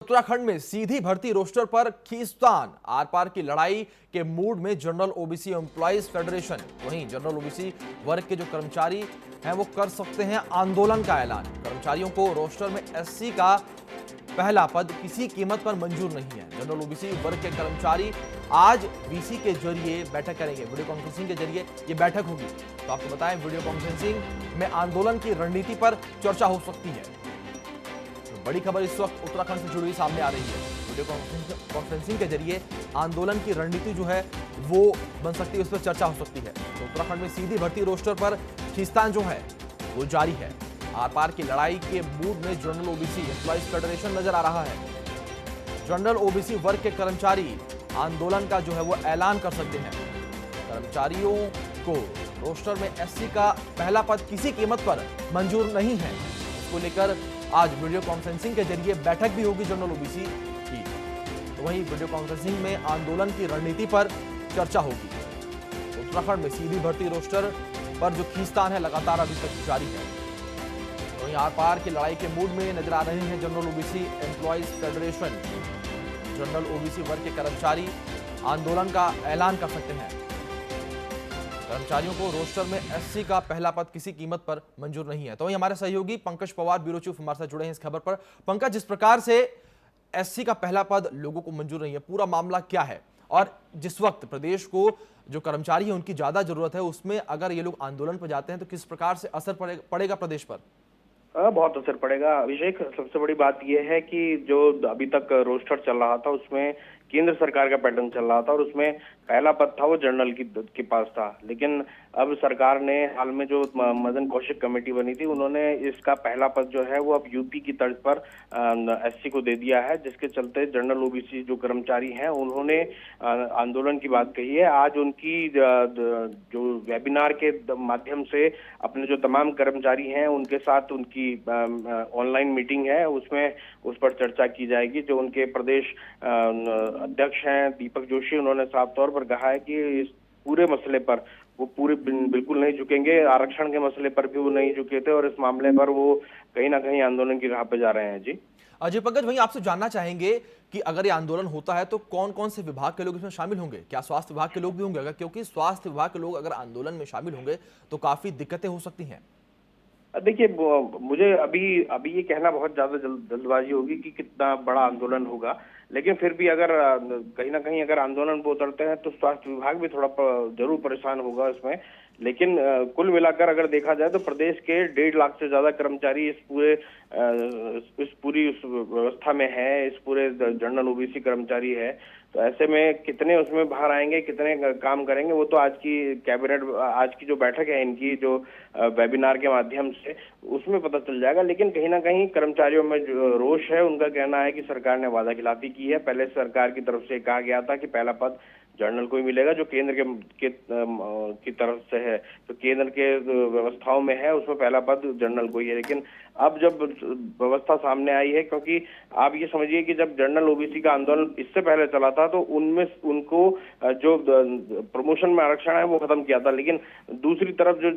उत्तराखंड में सीधी भर्ती रोस्टर पर खींचतान, आर पार की लड़ाई के मूड में जनरल ओबीसी एम्प्लॉइज फेडरेशन। वहीं जनरल ओबीसी वर्ग के जो कर्मचारी हैं वो कर सकते हैं आंदोलन का ऐलान। कर्मचारियों को रोस्टर में एससी का पहला पद किसी कीमत पर मंजूर नहीं है। जनरल ओबीसी वर्ग के कर्मचारी आज वीसी के जरिए बैठक करेंगे। वीडियो कॉन्फ्रेंसिंग के जरिए ये बैठक होगी। तो आपको बताएं, वीडियो कॉन्फ्रेंसिंग में आंदोलन की रणनीति पर चर्चा हो सकती है। बड़ी खबर इस वक्त उत्तराखंड से जुड़ी सामने आ रही है। वीडियो कॉन्फ्रेंसिंग के जरिए आंदोलन की रणनीति जो है वो बन सकती है, उस पर चर्चा हो सकती है। तो उत्तराखंड में सीधी भर्ती रोस्टर पर खींचतान जो है वो जारी है। आर पार की लड़ाई के मूड में जनरल ओबीसी एम्प्लॉइज फेडरेशन नजर आ रहा है। जनरल ओबीसी वर्ग के कर्मचारी आंदोलन का जो है वो ऐलान कर सकते हैं। कर्मचारियों को रोस्टर में एससी का पहला पद किसी कीमत पर मंजूर नहीं है। इसको लेकर आज वीडियो कॉन्फ्रेंसिंग के जरिए बैठक भी होगी जनरल ओबीसी की। तो वहीं वीडियो कॉन्फ्रेंसिंग में आंदोलन की रणनीति पर चर्चा होगी। उत्तराखंड में सीधी भर्ती रोस्टर पर जो खींचतान है लगातार अभी तक जारी है। तो वहीं आर पार की लड़ाई के मूड में नजर आ रहे हैं general OBC employees federation. General OBC वर्ग के कर्मचारी आंदोलन का ऐलान कर सकते हैं। कर्मचारियों को रोस्टर में एससी का पहला पद किसी कीमत पर मंजूर नहीं है। तो वहीं हमारे सहयोगी पंकज पवार ब्यूरो चीफ हमारे साथ जुड़े हैं इस खबर पर। पंकज, जिस प्रकार से एससी का पहला पद लोगों को मंजूर नहीं है, पूरा मामला क्या है? और जिस वक्त प्रदेश को जो कर्मचारी है उनकी ज्यादा जरूरत है, उसमें अगर ये लोग आंदोलन पर जाते हैं तो किस प्रकार से असर पड़ेगा प्रदेश पर? बहुत असर पड़ेगा अभिषेक। सबसे बड़ी बात यह है कि जो अभी तक रोस्टर चल रहा था उसमें केंद्र सरकार का पैटर्न चल रहा था और उसमें पहला पद था वो जनरल के पास था। लेकिन अब सरकार ने हाल में जो मदन कौशिक कमेटी बनी थी, उन्होंने इसका पहला पद जो है वो अब यूपी की तर्ज पर एससी को दे दिया है, जिसके चलते जनरल ओबीसी जो कर्मचारी हैं उन्होंने आंदोलन की बात कही है। आज उनकी जो वेबिनार के माध्यम से अपने जो तमाम कर्मचारी हैं उनके साथ उनकी ऑनलाइन मीटिंग है, उसमें उस पर चर्चा की जाएगी। जो उनके प्रदेश अध्यक्ष हैं दीपक जोशी, उन्होंने साफ तौर पर कहा है कि इस पूरे मसले पर वो बिल्कुल नहीं झुकेंगे। आरक्षण के मसले पर भी वो नहीं झुके थे और इस मामले पर वो कहीं ना कहीं आंदोलन की राह पे जा रहे हैं। जी अजय पंकज, वहीं आपसे जानना चाहेंगे कि अगर ये आंदोलन होता है तो कौन कौन से विभाग के लोग इसमें शामिल होंगे? क्या स्वास्थ्य विभाग के लोग भी होंगे? अगर क्योंकि स्वास्थ्य विभाग के लोग अगर आंदोलन में शामिल होंगे तो काफी दिक्कतें हो सकती हैं। देखिए, मुझे अभी ये कहना बहुत ज्यादा जल्दबाजी होगी कि कितना बड़ा आंदोलन होगा, लेकिन फिर भी अगर कहीं ना कहीं अगर आंदोलन पर उतरते हैं तो स्वास्थ्य विभाग भी थोड़ा जरूर परेशान होगा इसमें। लेकिन कुल मिलाकर अगर देखा जाए तो प्रदेश के 1.5 लाख से ज्यादा कर्मचारी इस पूरी उस व्यवस्था में है, इस पूरे जनरल ओबीसी कर्मचारी है। तो ऐसे में कितने उसमें बाहर आएंगे, कितने काम करेंगे, वो तो आज की जो बैठक है इनकी जो वेबिनार के माध्यम से उसमें पता चल जाएगा। लेकिन कहीं ना कहीं कर्मचारियों में जो रोष है, उनका कहना है कि सरकार ने वादाखिलाफी की है। पहले सरकार की तरफ से कहा गया था कि पहला पद जनरल को ही मिलेगा, जो केंद्र की तरफ से है, तो केंद्र के व्यवस्थाओं में है उसमें पहला पद जनरल को ही है। लेकिन अब जब व्यवस्था सामने आई है, क्योंकि आप ये समझिए कि जब जनरल ओबीसी का आंदोलन इससे पहले चला था तो उनमें उनको जो प्रमोशन में आरक्षण है वो खत्म किया था, लेकिन दूसरी तरफ जो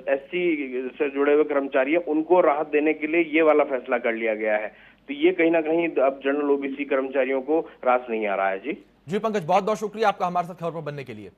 एससी से जुड़े हुए कर्मचारी है उनको राहत देने के लिए ये वाला फैसला कर लिया गया है। तो ये कहीं ना कहीं अब जनरल ओबीसी कर्मचारियों को रास नहीं आ रहा है। जी पंकज, बहुत बहुत शुक्रिया आपका हमारे साथ खबर पर बनने के लिए।